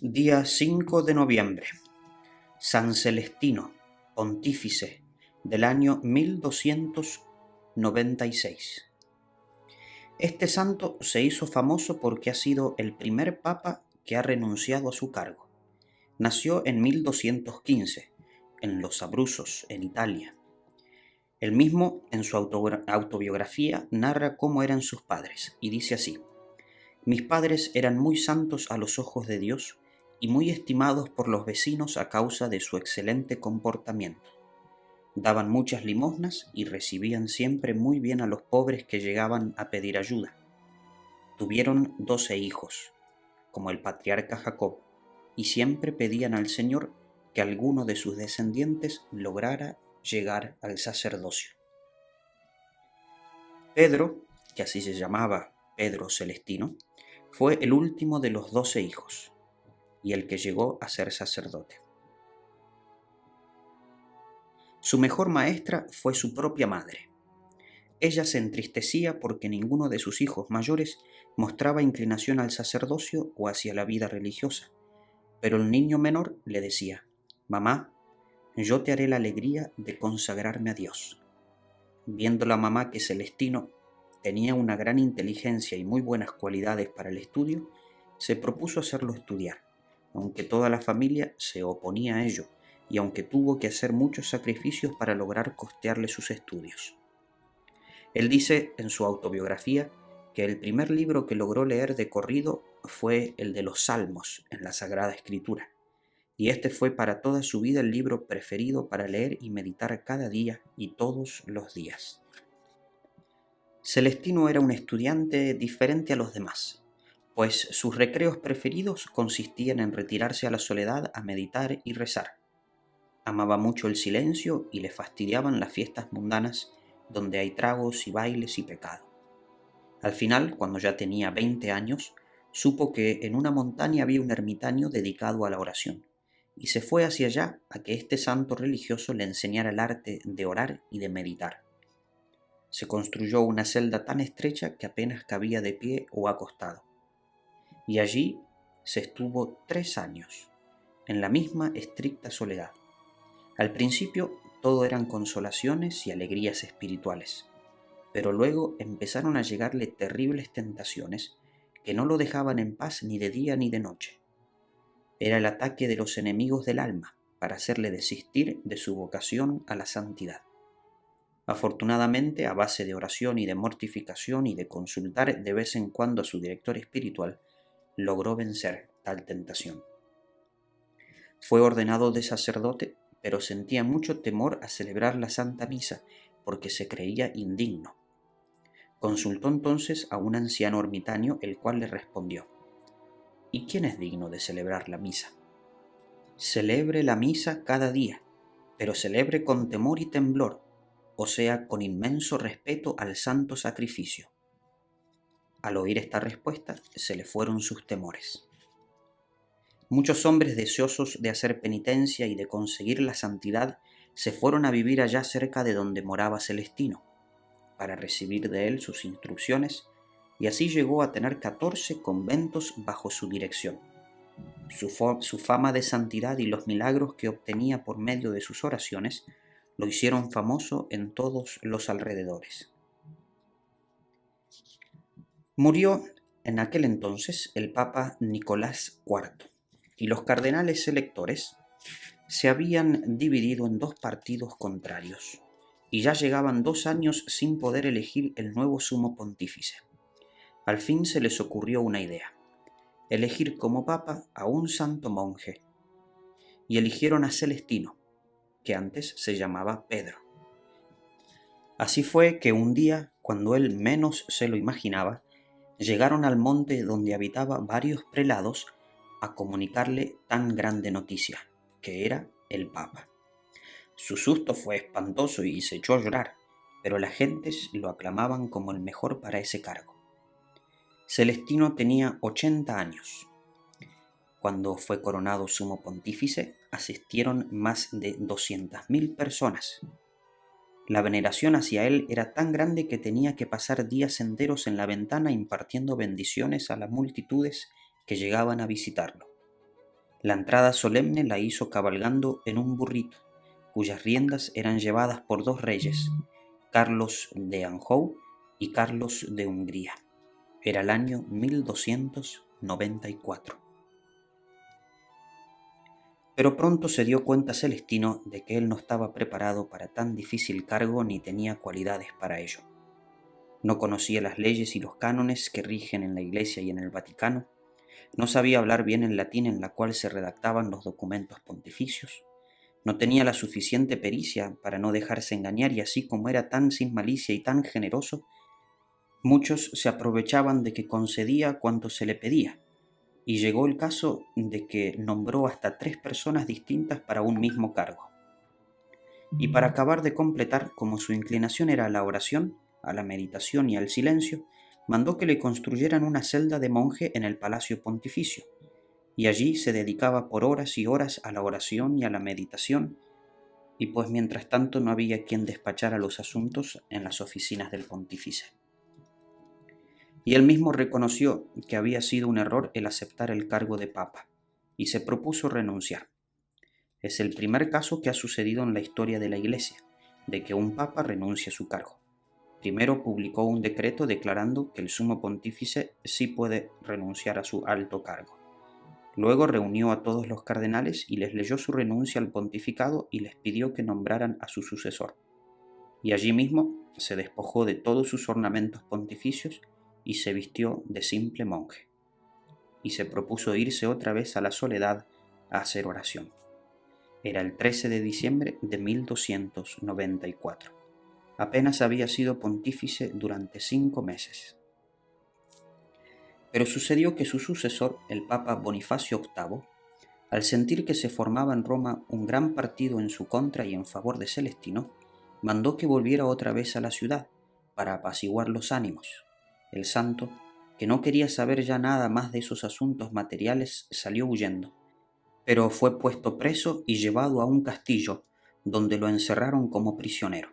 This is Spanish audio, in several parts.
Día 5 de noviembre. San Celestino, pontífice del año 1296. Este santo se hizo famoso porque ha sido el primer papa que ha renunciado a su cargo. Nació en 1215, en Los Abruzos, en Italia. Él mismo, en su autobiografía, narra cómo eran sus padres, y dice así: mis padres eran muy santos a los ojos de Dios y muy estimados por los vecinos a causa de su excelente comportamiento. Daban muchas limosnas y recibían siempre muy bien a los pobres que llegaban a pedir ayuda. Tuvieron 12 hijos, como el patriarca Jacob, y siempre pedían al Señor que alguno de sus descendientes lograra llegar al sacerdocio. Pedro, que así se llamaba Pedro Celestino, fue el último de los 12 hijos y el que llegó a ser sacerdote. Su mejor maestra fue su propia madre. Ella se entristecía porque ninguno de sus hijos mayores mostraba inclinación al sacerdocio o hacia la vida religiosa, pero el niño menor le decía: mamá, yo te haré la alegría de consagrarme a Dios. Viendo la mamá que Celestino tenía una gran inteligencia y muy buenas cualidades para el estudio, se propuso hacerlo estudiar, aunque toda la familia se oponía a ello y aunque tuvo que hacer muchos sacrificios para lograr costearle sus estudios. Él dice en su autobiografía que el primer libro que logró leer de corrido fue el de los Salmos en la Sagrada Escritura, y este fue para toda su vida el libro preferido para leer y meditar cada día y todos los días. Celestino era un estudiante diferente a los demás, pues sus recreos preferidos consistían en retirarse a la soledad a meditar y rezar. Amaba mucho el silencio y le fastidiaban las fiestas mundanas donde hay tragos y bailes y pecado. Al final, cuando ya tenía 20 años, supo que en una montaña había un ermitaño dedicado a la oración, y se fue hacia allá a que este santo religioso le enseñara el arte de orar y de meditar. Se construyó una celda tan estrecha que apenas cabía de pie o acostado, y allí se estuvo 3 años, en la misma estricta soledad. Al principio todo eran consolaciones y alegrías espirituales, pero luego empezaron a llegarle terribles tentaciones que no lo dejaban en paz ni de día ni de noche. Era el ataque de los enemigos del alma para hacerle desistir de su vocación a la santidad. Afortunadamente, a base de oración y de mortificación y de consultar de vez en cuando a su director espiritual, logró vencer tal tentación. Fue ordenado de sacerdote, pero sentía mucho temor a celebrar la Santa Misa porque se creía indigno. Consultó entonces a un anciano ermitaño, el cual le respondió: ¿y quién es digno de celebrar la misa? Celebre la misa cada día, pero celebre con temor y temblor, o sea, con inmenso respeto al santo sacrificio. Al oír esta respuesta, se le fueron sus temores. Muchos hombres deseosos de hacer penitencia y de conseguir la santidad se fueron a vivir allá cerca de donde moraba Celestino, para recibir de él sus instrucciones, y así llegó a tener 14 conventos bajo su dirección. Su fama de santidad y los milagros que obtenía por medio de sus oraciones lo hicieron famoso en todos los alrededores. Murió en aquel entonces el Papa Nicolás IV, y los cardenales electores se habían dividido en 2 partidos contrarios, y ya llegaban 2 años sin poder elegir el nuevo sumo pontífice. Al fin se les ocurrió una idea: elegir como papa a un santo monje, y eligieron a Celestino, que antes se llamaba Pedro. Así fue que un día, cuando él menos se lo imaginaba, llegaron al monte donde habitaba varios prelados a comunicarle tan grande noticia, que era el Papa. Su susto fue espantoso y se echó a llorar, pero las gentes lo aclamaban como el mejor para ese cargo. Celestino tenía 80 años. Cuando fue coronado sumo pontífice, asistieron más de 200.000 personas. La veneración hacia él era tan grande que tenía que pasar días enteros en la ventana impartiendo bendiciones a las multitudes que llegaban a visitarlo. La entrada solemne la hizo cabalgando en un burrito, cuyas riendas eran llevadas por dos reyes, Carlos de Anjou y Carlos de Hungría. Era el año 1294. Pero pronto se dio cuenta Celestino de que él no estaba preparado para tan difícil cargo ni tenía cualidades para ello. No conocía las leyes y los cánones que rigen en la Iglesia y en el Vaticano, no sabía hablar bien el latín en la cual se redactaban los documentos pontificios, no tenía la suficiente pericia para no dejarse engañar y así como era tan sin malicia y tan generoso, muchos se aprovechaban de que concedía cuanto se le pedía, y llegó el caso de que nombró hasta 3 personas distintas para un mismo cargo. Y para acabar de completar, como su inclinación era a la oración, a la meditación y al silencio, mandó que le construyeran una celda de monje en el palacio pontificio, y allí se dedicaba por horas y horas a la oración y a la meditación, y pues mientras tanto no había quien despachara los asuntos en las oficinas del pontífice. Y él mismo reconoció que había sido un error el aceptar el cargo de papa, y se propuso renunciar. Es el primer caso que ha sucedido en la historia de la Iglesia, de que un papa renuncia a su cargo. Primero publicó un decreto declarando que el sumo pontífice sí puede renunciar a su alto cargo. Luego reunió a todos los cardenales y les leyó su renuncia al pontificado y les pidió que nombraran a su sucesor. Y allí mismo se despojó de todos sus ornamentos pontificios y se vistió de simple monje. Y se propuso irse otra vez a la soledad a hacer oración. Era el 13 de diciembre de 1294. Apenas había sido pontífice durante 5 meses. Pero sucedió que su sucesor, el Papa Bonifacio VIII, al sentir que se formaba en Roma un gran partido en su contra y en favor de Celestino, mandó que volviera otra vez a la ciudad para apaciguar los ánimos. El santo, que no quería saber ya nada más de esos asuntos materiales, salió huyendo, pero fue puesto preso y llevado a un castillo, donde lo encerraron como prisionero.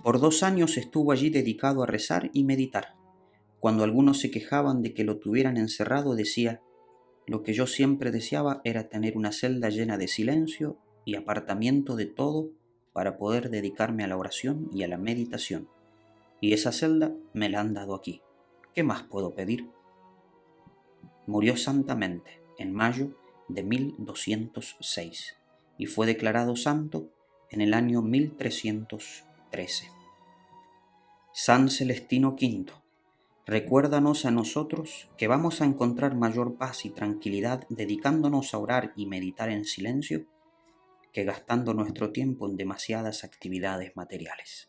Por 2 años estuvo allí dedicado a rezar y meditar. Cuando algunos se quejaban de que lo tuvieran encerrado, decía: lo que yo siempre deseaba era tener una celda llena de silencio y apartamiento de todo para poder dedicarme a la oración y a la meditación. Y esa celda me la han dado aquí. ¿Qué más puedo pedir? Murió santamente en mayo de 1206 y fue declarado santo en el año 1313. San Celestino V, recuérdanos a nosotros que vamos a encontrar mayor paz y tranquilidad dedicándonos a orar y meditar en silencio que gastando nuestro tiempo en demasiadas actividades materiales.